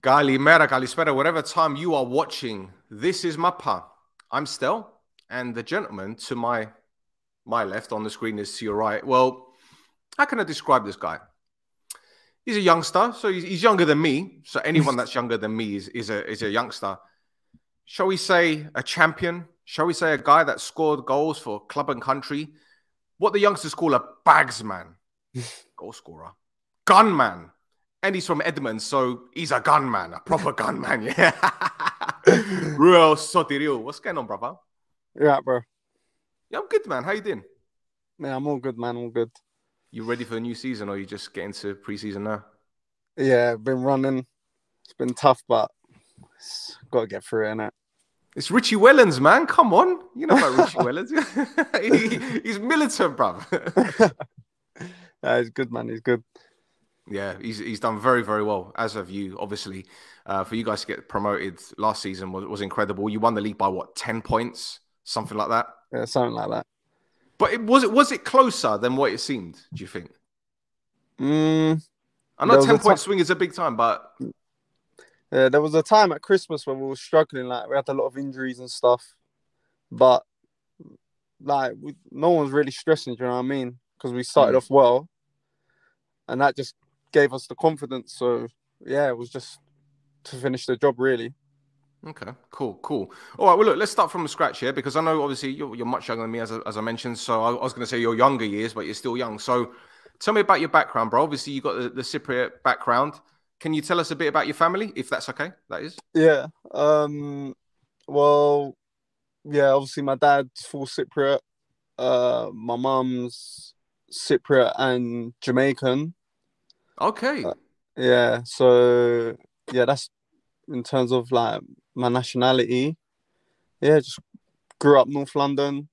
Kalimera, Kalispera, whatever time you are watching, this is Mappa. I'm Stel, and the gentleman to my left on the screen is to your right. Well, how can I describe this guy? He's a youngster, so he's younger than me. So anyone that's younger than me is a youngster. Shall we say a champion? Shall we say a guy that scored goals for club and country? What the youngsters call a bagsman, goal scorer, gunman. And he's from Edmonds, so he's a gunman, a proper gunman, yeah. Ruel Sotiriou. What's going on, brother? Yeah, bro. Yeah, I'm good, man. How you doing? Yeah, I'm all good, man. All good. You ready for the new season, or you just get into pre-season now? Yeah, I've been running. It's been tough, but got to get through it, innit? It's Richie Wellens, man. Come on. You know about Richie Wellens. He's militant, bruv. Yeah, he's good, man. He's good. Yeah, he's done very, very well, as have you, obviously. For you guys to get promoted last season was incredible. You won the league by, what, 10 points? Something like that? Yeah, something like that. But was it closer than what it seemed, do you think? I know 10-point swing is a big time, but... Yeah, there was a time at Christmas when we were struggling. Like, we had a lot of injuries and stuff. But, like, no one was really stressing, do you know what I mean? Because we started off well. And that just gave us the confidence. So, yeah, it was just to finish the job, really. Okay, cool. All right, well, look, let's start from the scratch here, because I know, obviously, you're much younger than me, as I mentioned. So I was going to say your younger years, but you're still young. So tell me about your background, bro. Obviously, you got the Cypriot background. Can you tell us a bit about your family, if that's okay? That is. Yeah. Well, yeah, obviously my dad's full Cypriot. My mum's Cypriot and Jamaican. Okay. Yeah. So, yeah, that's in terms of, like, my nationality. Yeah, just grew up North London.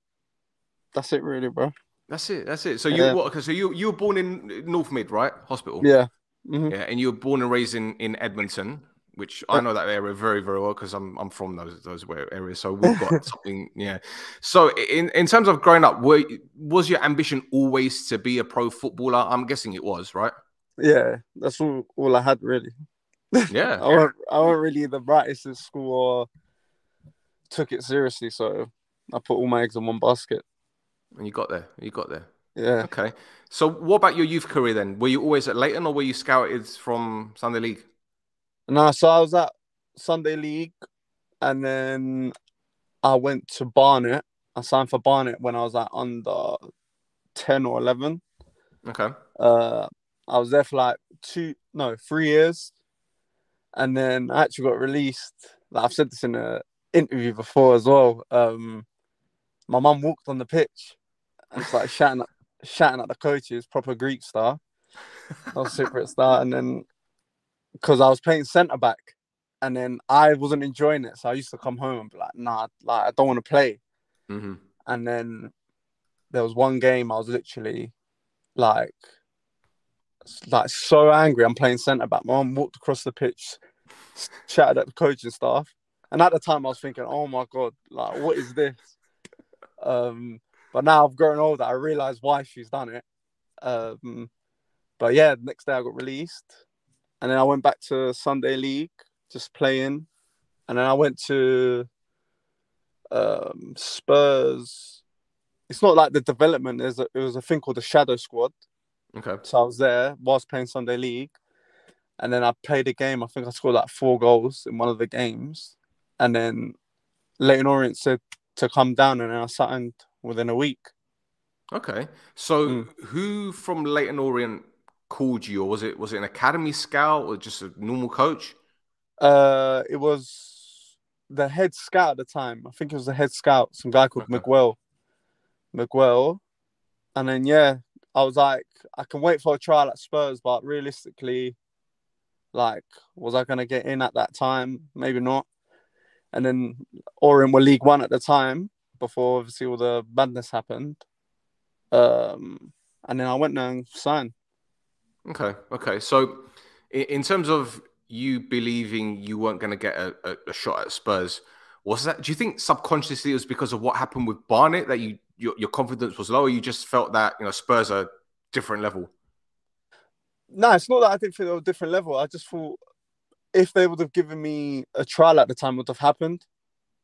That's it, really, bro. That's it. So you were born in North Mid, right? Hospital. Yeah. Mm-hmm. Yeah, and you were born and raised in Edmonton, which I know that area very, very well, because I'm from those areas. So we've got something. Yeah. So in terms of growing up, was your ambition always to be a pro footballer? I'm guessing it was, right? Yeah, that's all I had, really. Yeah. I wasn't really the brightest in school or took it seriously, so I put all my eggs in one basket. And you got there. Yeah. Okay. So what about your youth career then? Were you always at Leyton, or were you scouted from Sunday League? No, so I was at Sunday League, and then I went to Barnet. I signed for Barnet when I was like under 10 or 11. Okay. I was there for like 3 years. And then I actually got released. Like, I've said this in an interview before as well. My mum walked on the pitch and started shouting at the coaches, proper Greek star. I was Cypriot star. And then, because I was playing centre-back, and then I wasn't enjoying it. So I used to come home and be like, nah, like, I don't want to play. Mm-hmm. And then there was one game I was literally like so angry. I'm playing centre-back. My mum walked across the pitch, shouted at the coaching staff. And at the time I was thinking, oh my God, like, what is this? But now I've grown older, I realise why she's done it. But yeah, the next day I got released. And then I went back to Sunday League, just playing. And then I went to Spurs. It's not like the development. It was a thing called the Shadow Squad. Okay. So I was there whilst playing Sunday League. And then I played a game. I think I scored like 4 goals in one of the games. And then Leyton Orient said to come down, and then I signed within a week. Okay. So who from Leyton Orient called you? Or was it an academy scout or just a normal coach? It was the head scout at the time. I think it was the head scout, some guy called Miguel. And then, yeah, I was like, I can wait for a trial at Spurs, but realistically, like, was I going to get in at that time? Maybe not. And then Orient were League One at the time, before obviously all the madness happened. And then I went there and signed. Okay. So in terms of you believing you weren't going to get a shot at Spurs, was that, do you think subconsciously it was because of what happened with Barnet that your confidence was low, or you just felt that, Spurs are different level? No, it's not that I didn't think they were a different level. I just thought if they would have given me a trial at the time, it would have happened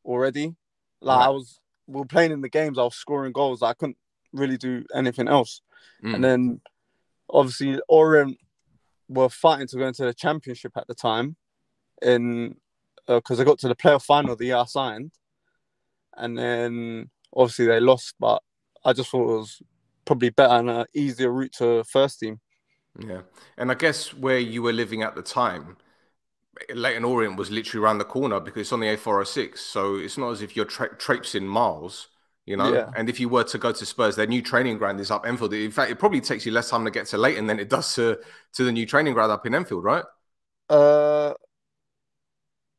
already. Like Right. we were playing in the games, I was scoring goals. I couldn't really do anything else. And then obviously Orient were fighting to go into the championship at the time, in because they got to the playoff final the year I signed, and then obviously they lost. But I just thought it was probably better and an easier route to first team. Yeah. And I guess where you were living at the time, Leyton Orient was literally around the corner because it's on the A406. So it's not as if you're traipsing miles, you know? Yeah. And if you were to go to Spurs, their new training ground is up Enfield. In fact, it probably takes you less time to get to Leyton than it does to the new training ground up in Enfield, right?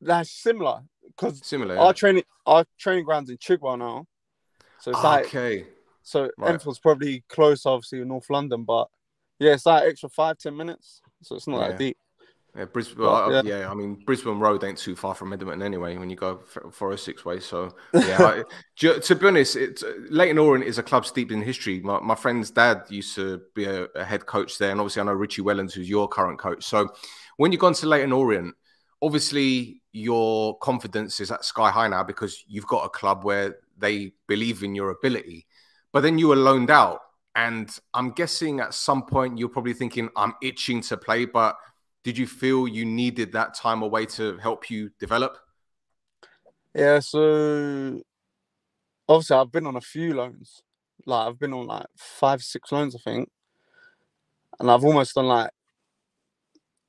That's similar because Similar, our yeah. training grounds in Chigwell now. So it's like Okay. so Right. Enfield's probably close, obviously, in North London, but yeah, it's like extra 5-10 minutes, so it's not that deep. Yeah, Brisbane. But, I mean, Brisbane Road ain't too far from Edmonton anyway when you go 406 way. So yeah, to be honest, Leyton Orient is a club steeped in history. My friend's dad used to be a head coach there, and obviously I know Richie Wellens, who's your current coach. So when you've gone to Leyton Orient, obviously your confidence is at sky high now because you've got a club where they believe in your ability. But then you were loaned out, and I'm guessing at some point you're probably thinking, I'm itching to play, but did you feel you needed that time away to help you develop? yeah, so obviously I've been on a few loans. Like I've been on like 5-6 loans, I think, and I've almost done like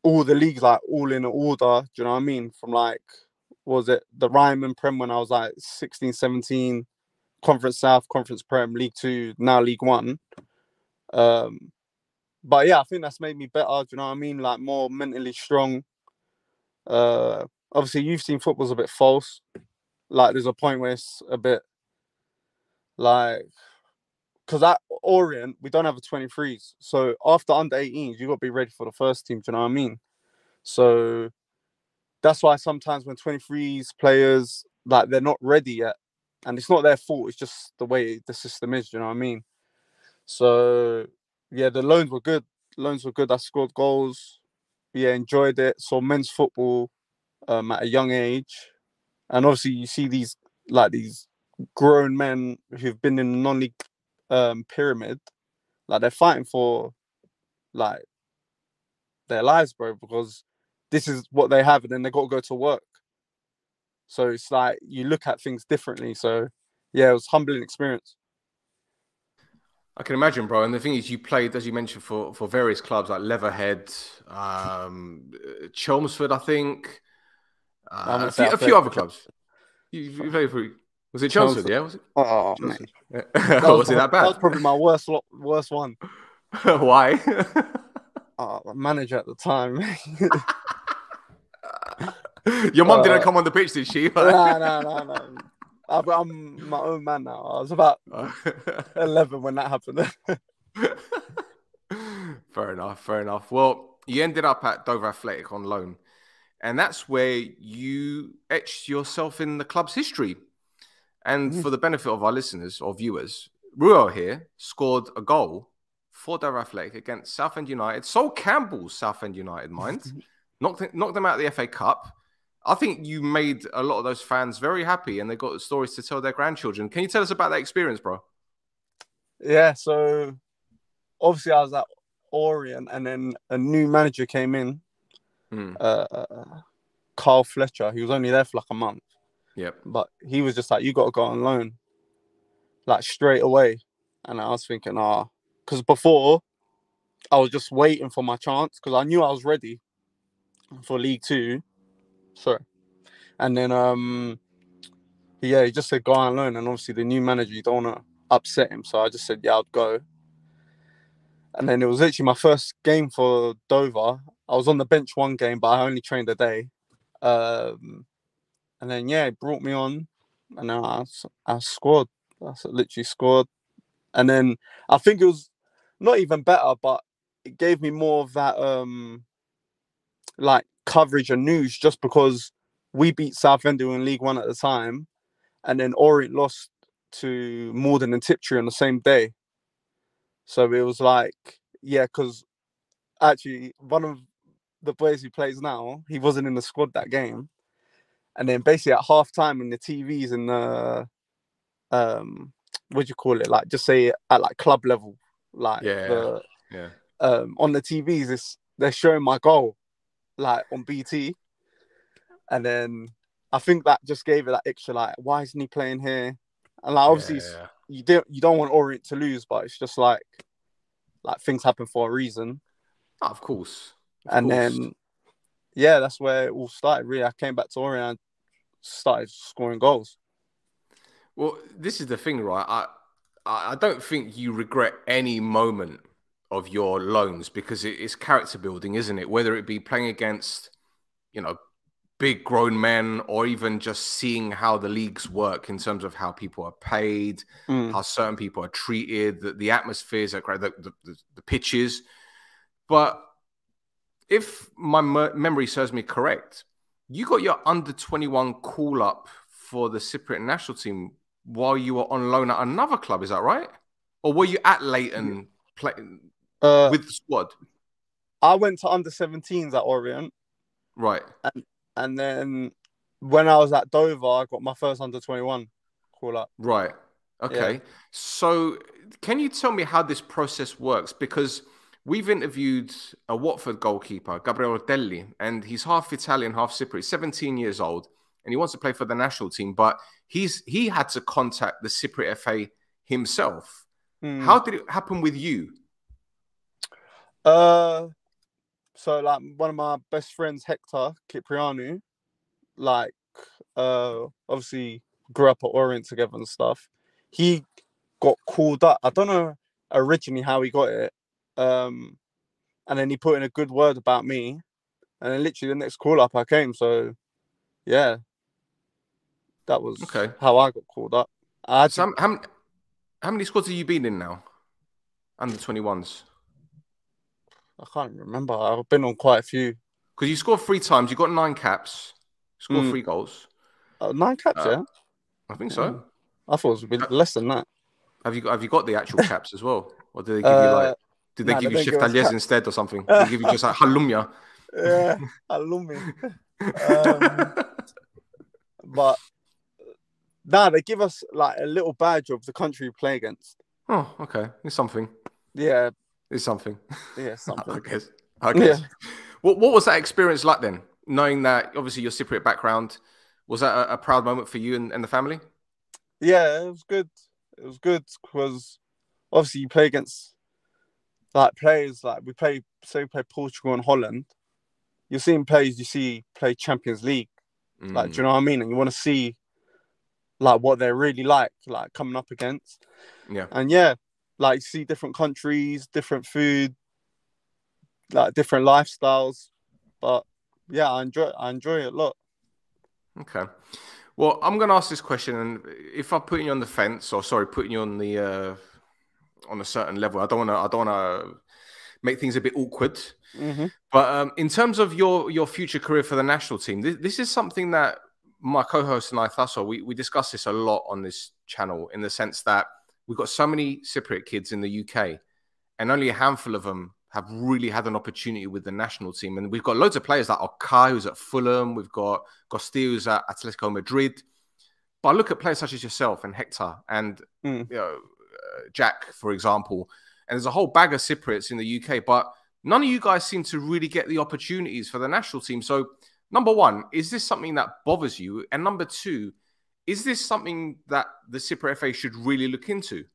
all the leagues, like all in order. Do you know what I mean? From like, was it the Ryman Prem when I was like 16, 17, Conference South, Conference Prem, League Two, now League One. But yeah, I think that's made me better. Do you know what I mean? Like more mentally strong. Obviously, youth team football's a bit false. Like there's a point where it's a bit like, because at Orient we don't have a 23s, so after under 18s you got to be ready for the first team. Do you know what I mean? So that's why sometimes when 23s players like they're not ready yet, and it's not their fault. It's just the way the system is. Do you know what I mean? So yeah, the loans were good. Loans were good. I scored goals. Yeah, enjoyed it. Saw men's football at a young age, and obviously you see these grown men who've been in the non-league pyramid, like they're fighting for like their lives, bro, because this is what they have, and then they got to go to work. So it's like you look at things differently. So yeah, it was a humbling experience. I can imagine, bro. And the thing is, you played, as you mentioned, for various clubs like Leatherhead, Chelmsford, I think, I'm gonna say I a played few other for clubs. You played for, was it Chelmsford? Chelmsford. Yeah, was it? Oh man, Chelmsford. Yeah. Was it that that bad? was probably my worst one. Why? Manager at the time. Your mum didn't come on the pitch, did she? No. I'm my own man now. I was about 11 when that happened. Fair enough, fair enough. Well, you ended up at Dover Athletic on loan, and that's where you etched yourself in the club's history. And for the benefit of our listeners or viewers, Ruel here scored a goal for Dover Athletic against Southend United. Sol Campbell's Southend United, mind. knocked them out of the FA Cup. I think you made a lot of those fans very happy, and they got stories to tell their grandchildren. Can you tell us about that experience, bro? Yeah, so obviously I was at Orient, and then a new manager came in, Carl Fletcher. He was only there for like a month. Yep. But he was just like, you got to go on loan, like straight away. And I was thinking, because before I was just waiting for my chance because I knew I was ready for League Two. Sorry. And then, yeah, he just said go on loan. And obviously the new manager, you don't want to upset him. So I just said, yeah, I'd go. And then it was literally my first game for Dover. I was on the bench one game, but I only trained a day. And then, yeah, it brought me on. And then I scored. I literally scored. And then I think it was not even better, but it gave me more of that like coverage and news just because we beat Southend in League One at the time, and then Orient lost to Morden and Tiptree on the same day. So it was like, yeah, because actually the boys who plays now, he wasn't in the squad that game. And then basically at half time in the TVs and the what do you call it? Like just say at like club level, like Yeah. on the TVs, they're showing my goal like on BT, and then I think that just gave it that extra like, why isn't he playing here? And like obviously you don't want Orient to lose, but it's just like things happen for a reason. Oh, of course. Then yeah, that's where it all started. Really, I came back to Orient and started scoring goals. Well, this is the thing, right? I don't think you regret any moment of your loans because it's character building, isn't it? Whether it be playing against, big grown men, or even just seeing how the leagues work in terms of how people are paid, how certain people are treated, the atmospheres are great, the pitches. But if my memory serves me correct, you got your under-21 call-up for the Cypriot national team while you were on loan at another club. Is that right? Or were you at Leyton playing with the squad? I went to under-17s at Orient. Right. And then when I was at Dover, I got my first under-21 call-up. Right. Okay. Yeah. So can you tell me how this process works? Because we've interviewed a Watford goalkeeper, Gerolemou, and he's half Italian, half Cypriot, 17 years old, and he wants to play for the national team, but he had to contact the Cypriot FA himself. How did it happen with you? So like one of my best friends, Hector Kyriakides, like obviously grew up at Orient together and stuff. He got called up. I don't know originally how he got it. And then he put in a good word about me. And then literally the next call up I came. So yeah. That was how I got called up. So how many squads have you been in now? Under 21s? I can't remember. I've been on quite a few. Because you scored 3 times. You got 9 caps. Scored 3 goals. 9 caps, yeah? I think so. I thought it was a bit less than that. Have you got the actual caps as well? Or did they give you did they give you Shiftaliers instead or something? Did they give you just like Halumya? Yeah, Halumya. But they give us like a little badge of the country we play against. Oh, okay. It's something. Yeah. It's something. Yeah, something. I guess. Yeah. What was that experience like then? Knowing that obviously your Cypriot background, was that a proud moment for you and the family? Yeah, it was good. It was good because obviously you play against like players like we play Portugal and Holland. You're seeing players play Champions League. Like, do you know what I mean? And you want to see like what they're really like coming up against. Yeah. And yeah, like you see different countries, different food, like different lifestyles. But yeah, I enjoy it a lot. Okay. Well, I'm going to ask this question, and if I'm putting you on the fence, putting you on the on a certain level, I don't want to make things a bit awkward. Mm-hmm. But in terms of your future career for the national team, this is something that my co-host and I, Thasso, we discuss this a lot on this channel, in the sense that we've got so many Cypriot kids in the UK, and only a handful of them have really had an opportunity with the national team. And we've got loads of players like Okai, who's at Fulham. We've got Gostil, who's at Atletico Madrid. But I look at players such as yourself and Hector and Jack, for example, and there's a whole bag of Cypriots in the UK, but none of you guys seem to really get the opportunities for the national team. So, number one, is this something that bothers you? And number two, is this something that the Cypriot FA should really look into?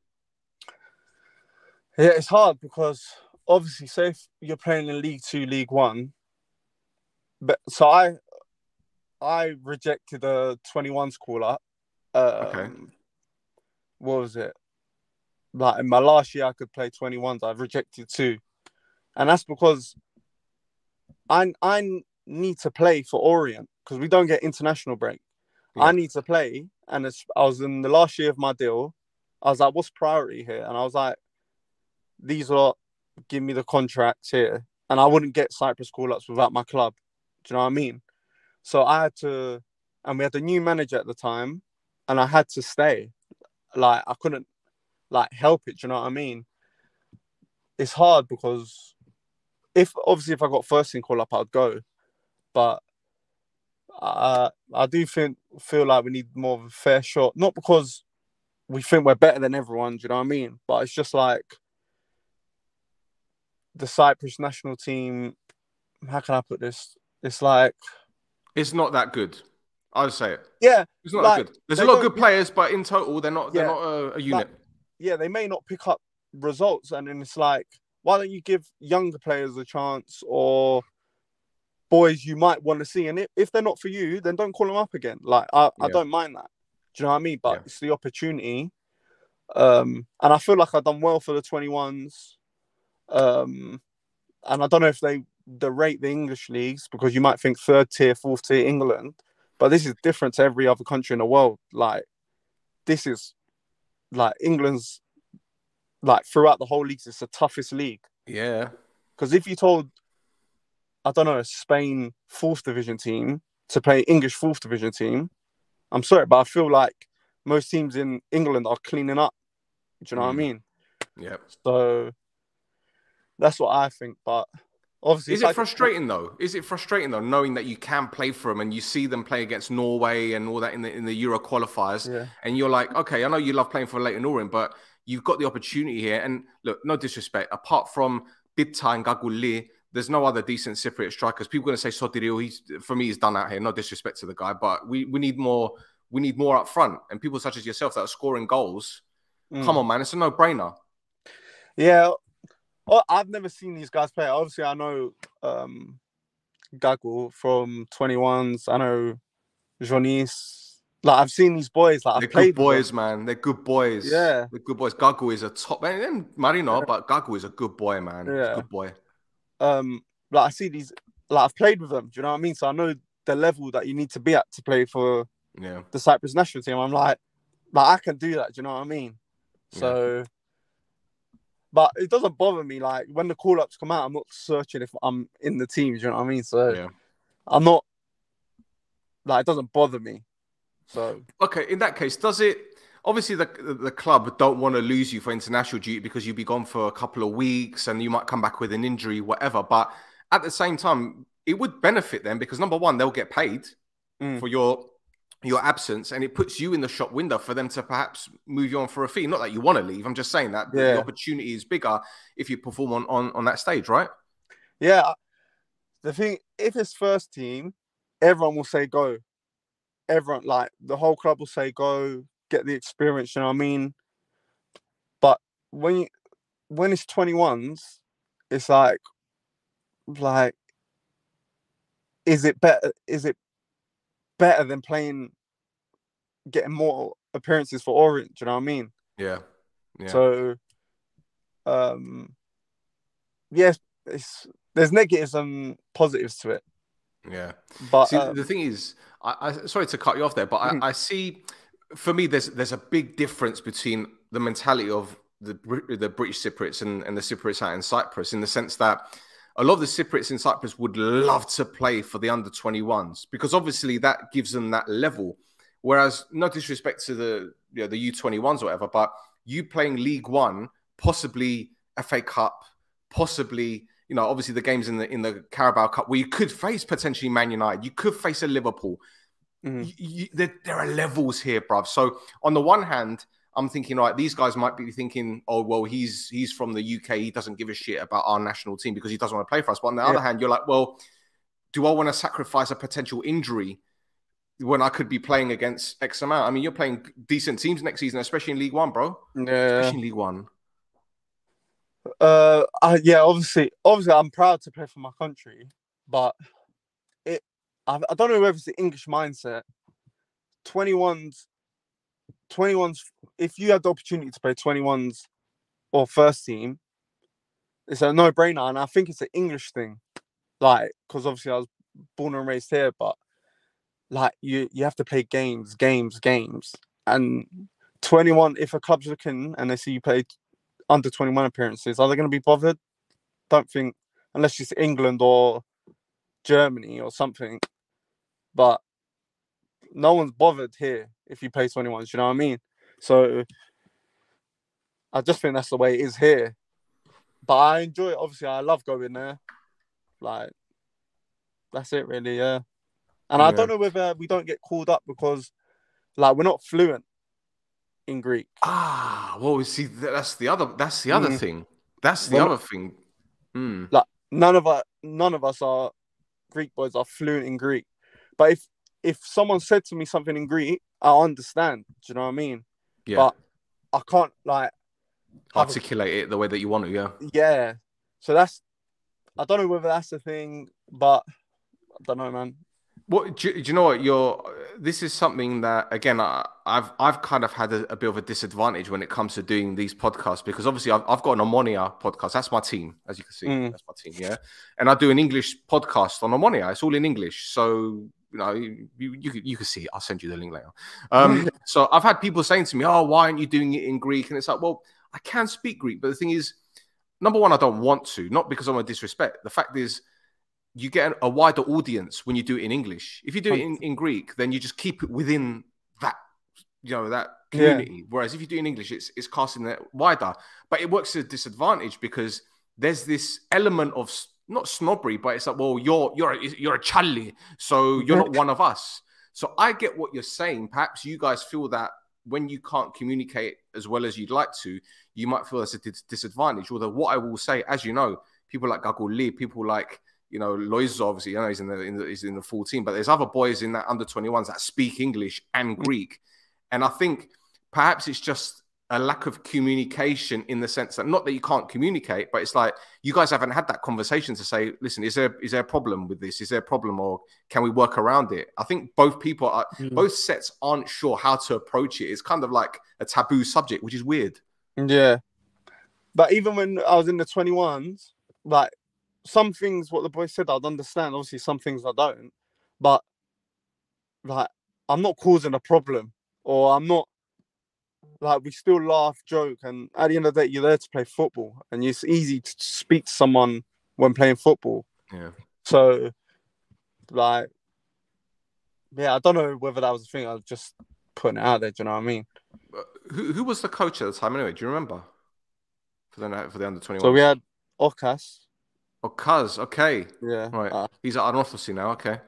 Yeah, it's hard because obviously, say if you're playing in League 2, League 1, but so I rejected a 21s call up. Okay. What was it? Like in my last year, I could play 21s. I've rejected 2, and that's because I need to play for Orient because we don't get international break. Yeah. I need to play, and I was in the last year of my deal. I was like, "What's priority here?" And I was like, "These are give me the contracts here," and I wouldn't get Cyprus call-ups without my club. Do you know what I mean? So I had to, and we had a new manager at the time, and I had to stay. Like I couldn't help it. Do you know what I mean? It's hard because if I got first team call up, I'd go. But I do feel like we need more of a fair shot. Not because we think we're better than everyone, do you know what I mean? But it's just like the Cyprus national team. How can I put this? It's like It's not that good. I'll say it. yeah, It's not like that good. There's a lot of good players, but in total, they're not. They're yeah, not a unit. Like, they may not pick up results, and then it's like, why don't you give younger players a chance or boys you might want to see? And if they're not for you, then don't call them up again. Like I don't mind that. Do you know what I mean? But it's the opportunity. And I feel like I've done well for the 21s. And I don't know if they rate the English leagues, because you might think third tier, fourth tier England, but this is different to every other country in the world. Like this is like England's, like throughout the whole leagues, it's the toughest league. Yeah. Because if you told, I don't know, a Spain 4th division team to play English 4th division team, I'm sorry, but I feel like most teams in England are cleaning up. Do you know what I mean? Yeah. So that's what I think. But obviously, is it frustrating though? Is it frustrating though, knowing that you can play for them and you see them play against Norway and all that in the Euro qualifiers, and you're like, okay, I know you love playing for Leyton Orient, but you've got the opportunity here. And look, no disrespect, apart from Bitta and Kakoullis, there's no other decent Cypriot strikers. People are going to say Sotiriou, for me, he's done out here. No disrespect to the guy, but we need more. We need more up front. And people such as yourself that are scoring goals, come on, man, it's a no-brainer. Yeah. Oh, I've never seen these guys play. Obviously, I know Gago from 21s. I know Tzionis. Like, I've seen these boys. Like, They're good boys, man. They're good boys. Yeah. They're good boys. Gago is a top man. And Marino, but Gago is a good boy, man. Yeah. He's a good boy. Like, I see these. Like, I've played with them. Do you know what I mean? So I know the level that you need to be at to play for the Cyprus national team. I'm like I can do that. Do you know what I mean? So. But it doesn't bother me. Like, when the call-ups come out, I'm not searching if I'm in the team. Do you know what I mean? So I'm not, like, it doesn't bother me. So okay, in that case, does it? Obviously, the club don't want to lose you for international duty because you'll be gone for a couple of weeks and you might come back with an injury, whatever. But at the same time, it would benefit them because, number one, they'll get paid for your absence, and it puts you in the shop window for them to perhaps move you on for a fee. Not that you want to leave. I'm just saying that the opportunity is bigger if you perform on that stage, right? Yeah. The thing, if it's first team, everyone will say go. Everyone, like, the whole club will say go, get the experience, you know what I mean? But when it's 21s, it's like, is it better than getting more appearances for Orient? Do you know what I mean? Yeah. So, yes, there's negatives and positives to it. Yeah. But see, the thing is, I sorry to cut you off there, but I see, for me, there's a big difference between the mentality of the British Cypriots and the Cypriots out in Cyprus, in the sense that a lot of the Cypriots in Cyprus would love to play for the under-21s because obviously that gives them that level. Whereas, no disrespect to the U21s or whatever, but you playing League One, possibly FA Cup, possibly, obviously the games in the Carabao Cup where you could face potentially Man United, you could face a Liverpool. There are levels here, bruv. So on the one hand, I'm thinking, right, these guys might be thinking, oh, well, he's from the UK. He doesn't give a shit about our national team because he doesn't want to play for us. But on the other hand, you're like, well, do I want to sacrifice a potential injury when I could be playing against X amount? I mean, you're playing decent teams next season, especially in League One, bro. Yeah. Especially in League One. Obviously, I'm proud to play for my country, but I don't know whether it's the English mindset. 21s, if you had the opportunity to play 21s or first team, it's a no-brainer, and I think it's an English thing. Like, because obviously I was born and raised here, but like you have to play games, and 21. If a club's looking and they see you play under 21 appearances, are they going to be bothered? Don't think, unless it's England or Germany or something. But no one's bothered here if you play 21s. You know what I mean? So I just think that's the way it is here. But I enjoy it. Obviously, I love going there. Like, that's it, really. Yeah. And I don't know whether we don't get called up because, like, we're not fluent in Greek. Well, see, that's the other thing. That's the other thing. Like, none of us are Greek boys are fluent in Greek. But if someone said to me something in Greek, I understand. Do you know what I mean? Yeah. But I can't, like, articulate it the way that you want to. Yeah. Yeah. So I don't know whether that's the thing, but I don't know, man. What do you know? What this is something that, again, I've kind of had a bit of a disadvantage when it comes to doing these podcasts, because obviously I've got an Omonia podcast. That's my team, as you can see. That's my team, yeah. And I do an English podcast on Omonia. It's all in English, so you can see it. I'll send you the link later. So I've had people saying to me, "Oh, why aren't you doing it in Greek?" And it's like, well, I can speak Greek, but the thing is, number one, I don't want to, not because I'm a disrespect. The fact is, you get a wider audience when you do it in English. If you do it in Greek, then you just keep it within that, that community. Yeah. Whereas if you do it in English, it's casting it wider. But it works to a disadvantage because there's this element of not snobbery, but it's like, well, you're a Charlie, so you're not one of us. So I get what you're saying. Perhaps you guys feel that when you can't communicate as well as you'd like to, you might feel that's a disadvantage. Although what I will say, as you know, people like Kakoullis, people like Loizo, obviously, he's in the full team, but there's other boys in that under 21s that speak English and Greek. And I think perhaps it's just a lack of communication, in the sense that, not that you can't communicate, but it's like you guys haven't had that conversation to say, listen, is there a problem with this? Is there a problem, or can we work around it? I think both sets aren't sure how to approach it. It's kind of like a taboo subject, which is weird. Yeah. But even when I was in the 21s, like, some things what the boy said I'd understand. Obviously, some things I don't. But, like, I'm not causing a problem, or I'm not, like, we still laugh, joke, and at the end of the day, you're there to play football, and it's easy to speak to someone when playing football. Yeah. So, like, yeah, I don't know whether that was the thing. I was just putting it out there. Do you know what I mean? Who was the coach at the time anyway? Do you remember? For the under 21. So we had Okas. Kaz, okay. Yeah. Right. He's at Arnothosi now, okay.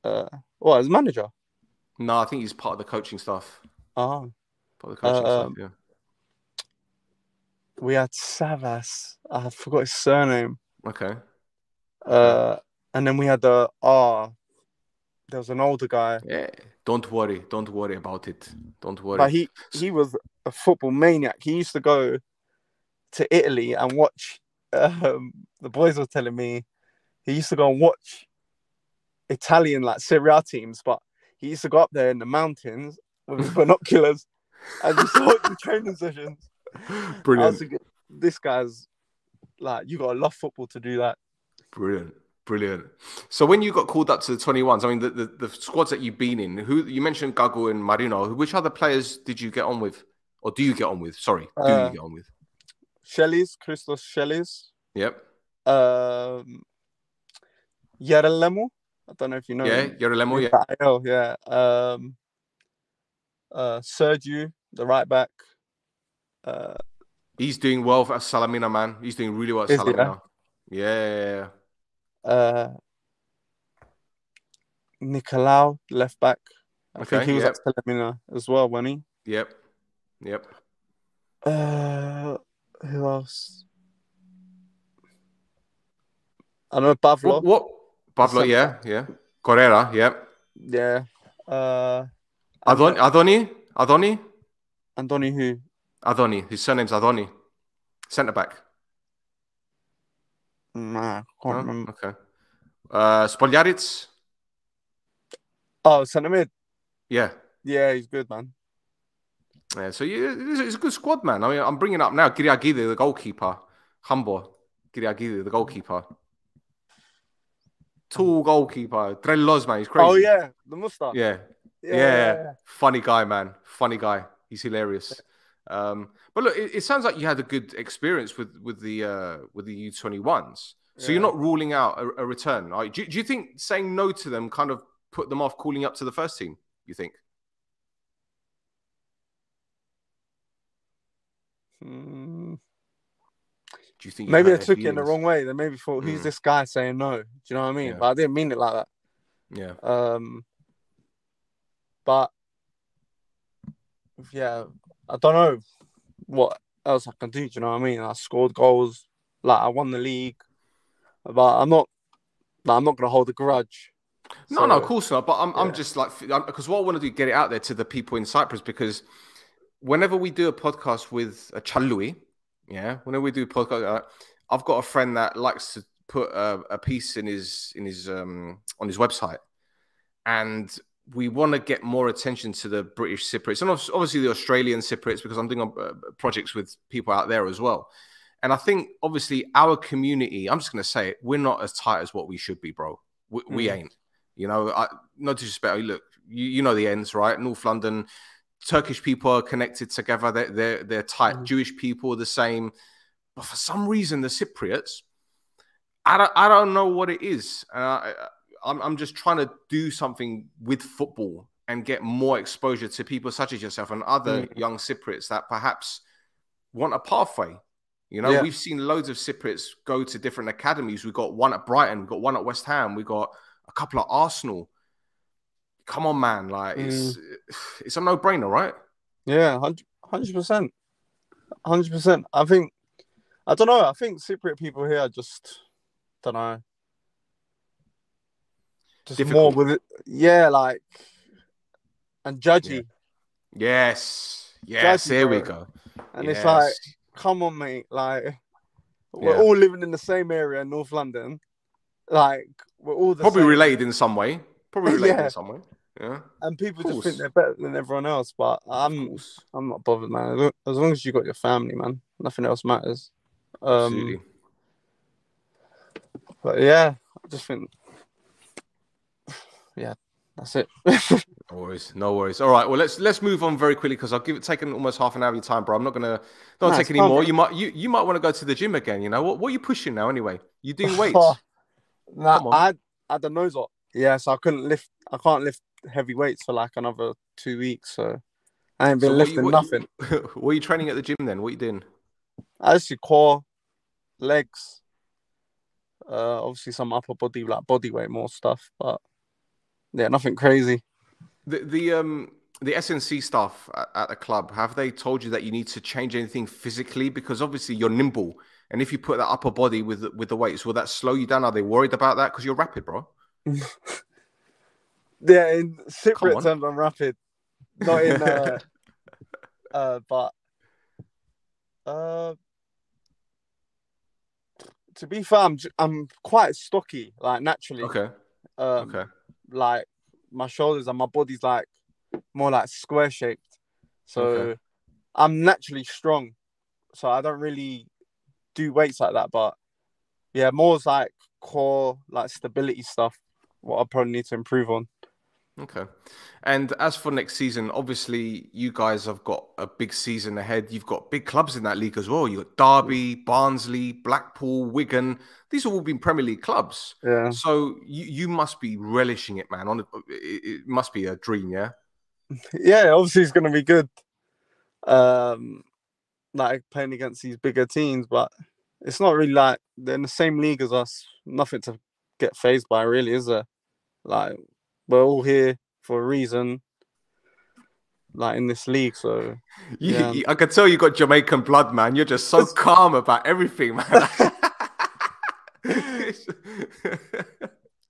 As manager? No, I think he's part of the coaching staff. Oh. Part of the coaching staff, yeah. We had Savas. I forgot his surname. Okay. And then we had there was an older guy. Yeah. Don't worry about it. Don't worry. But he was a football maniac. He used to go to Italy and watch. The boys were telling me he used to go and watch Italian, like, Serie A teams, but he used to go up there in the mountains with his binoculars and just watch the training sessions. Brilliant. I was thinking, this guy's, like, you got to love football to do that. Brilliant. So when you got called up to the 21s, I mean, the squads that you've been in, who you mentioned, Gago and Marino, which other players did you get on with? Or do you get on with? Sorry, do you get on with? Christos Shellys. Yep. Gerolemou. I don't know if you know. Yeah, Gerolemou, yeah. Sergiou, the right back. He's doing well for Salamina, man. He's doing really well at Salamina. Yeah. Nicolaou, left back. I think he was at Salamina as well, wasn't he? Yep. Who else? I know Pavlo. What? Pavlo, yeah. Correra, yeah. Adoni? Andoni who? Adoni. His surname's Adoni. Centre back. Nah, I can't remember. Okay. Spogliaric? Oh, centre mid. Yeah. Yeah, he's good, man. Yeah, so it's a good squad, man. I mean, I'm bringing up now Kyriakides, the goalkeeper. Hambo. Kyriakides, the goalkeeper. Tall goalkeeper. Trellos, man. He's crazy. Oh, yeah. The mustache. Yeah. Funny guy, man. Funny guy. He's hilarious. But look, it sounds like you had a good experience with the U21s. So you're not ruling out a return. Right? Do you think saying no to them kind of put them off calling up to the first team, you think? Do you think you Maybe hurt they their took it in the feelings? wrong way. They maybe thought, who's this guy saying no? Do you know what I mean? Yeah. But I didn't mean it like that. Yeah. But yeah, I don't know what else I can do. Do you know what I mean? I scored goals, like I won the league, but I'm not gonna hold a grudge. No, of course not. But I'm just like, because what I want to do, get it out there to the people in Cyprus, because whenever we do a podcast with a Chalui, whenever we do a podcast, I've got a friend that likes to put a piece in his on his website, and we want to get more attention to the British Cypriots and obviously the Australian Cypriots, because I'm doing projects with people out there as well. And I think obviously our community, I'm just going to say it, we're not as tight as what we should be, bro. We ain't. You know, no disrespect. Look, you know the ends, right? North London, Turkish people are connected together. They're tight. Jewish people are the same. But for some reason, the Cypriots, I don't know what it is. I'm just trying to do something with football and get more exposure to people such as yourself and other young Cypriots that perhaps want a pathway. You know, we've seen loads of Cypriots go to different academies. We've got one at Brighton, we've got one at West Ham, we've got a couple at Arsenal. Come on, man. Like, it's a no-brainer, right? Yeah, 100%. 100%. I don't know. I think Cypriot people here are just, don't know. Just difficult. More with it. Yeah, like, and judgy. Yeah. Yes. Yes, Judgy, here bro. we go. And it's like, come on, mate. Like, we're all living in the same area in North London. Like, we're all the probably same. related in some way. Probably related in some way. Yeah. And people just think they're better than everyone else, but I'm not bothered, man. As long as you got your family, man, nothing else matters. Absolutely. But yeah, I just think, that's it. No worries. All right. Well, let's move on very quickly, because I'll taken almost half an hour of your time, bro. I'm not gonna take any more. Bro. You might want to go to the gym again. You know what are you pushing now anyway? You doing weights? I had the nose up. Yeah, so I can't lift heavy weights for like another 2 weeks. So I ain't been lifting nothing. What are you training at the gym then? What are you doing? I just do core, legs, obviously some upper body, like body weight, more stuff, but yeah, nothing crazy. The SNC staff at the club, have they told you that you need to change anything physically? Because obviously you're nimble, and if you put that upper body with the weights, will that slow you down? Are they worried about that? Because you're rapid, bro. Yeah, in Cypriot terms, I'm rapid. Not in, but to be fair, I'm quite stocky, like naturally. Okay. Like my shoulders and my body's like more like square shaped, so I'm naturally strong. So I don't really do weights like that, but yeah, more like core, like stability stuff. What I probably need to improve on. Okay. And as for next season, obviously you guys have got a big season ahead. You've got big clubs in that league as well. You've got Derby, Barnsley, Blackpool, Wigan. These have all been Premier League clubs. Yeah. So you must be relishing it, man. It must be a dream, yeah? Yeah, obviously it's going to be good. Like playing against these bigger teams, but it's not really like they're in the same league as us. Nothing to get fazed by, really, is there? Like, we're all here for a reason, like in this league. So I can tell you got Jamaican blood, man. You're just so calm about everything, man.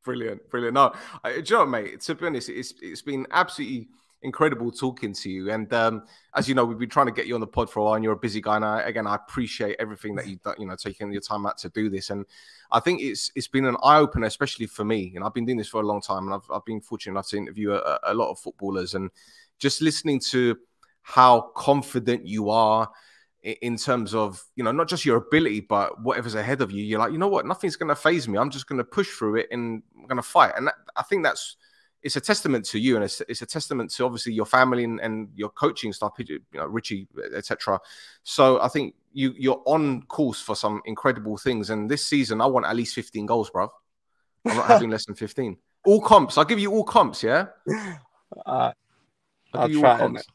Brilliant. No, do you know what, mate? To be honest, it's been absolutely incredible talking to you. And as you know, we've been trying to get you on the pod for a while, and you're a busy guy. And I appreciate everything that you've done, taking your time out to do this. And I think it's been an eye opener, especially for me. And I've been doing this for a long time, and I've been fortunate enough to interview a lot of footballers, and just listening to how confident you are in terms of, not just your ability, but whatever's ahead of you. You're like, you know what? Nothing's going to faze me. I'm just going to push through it, and I'm going to fight. And I think it's a testament to you, and it's a testament to obviously your family and your coaching staff, Richie, etc. So I think you're on course for some incredible things. And this season, I want at least 15 goals, bruv. I'm not having less than 15. All comps. I'll give you all comps, yeah? I'll give you try all comps.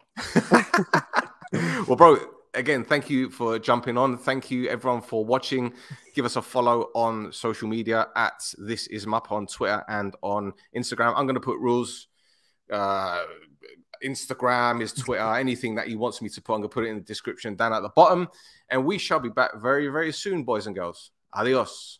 Well, bro, again, thank you for jumping on. Thank you, everyone, for watching. Give us a follow on social media at This Is Mappa on Twitter and on Instagram. I'm going to put Ruel's Instagram, his Twitter, anything that he wants me to put. I'm going to put it in the description down at the bottom. And we shall be back very, very soon, boys and girls. Adios.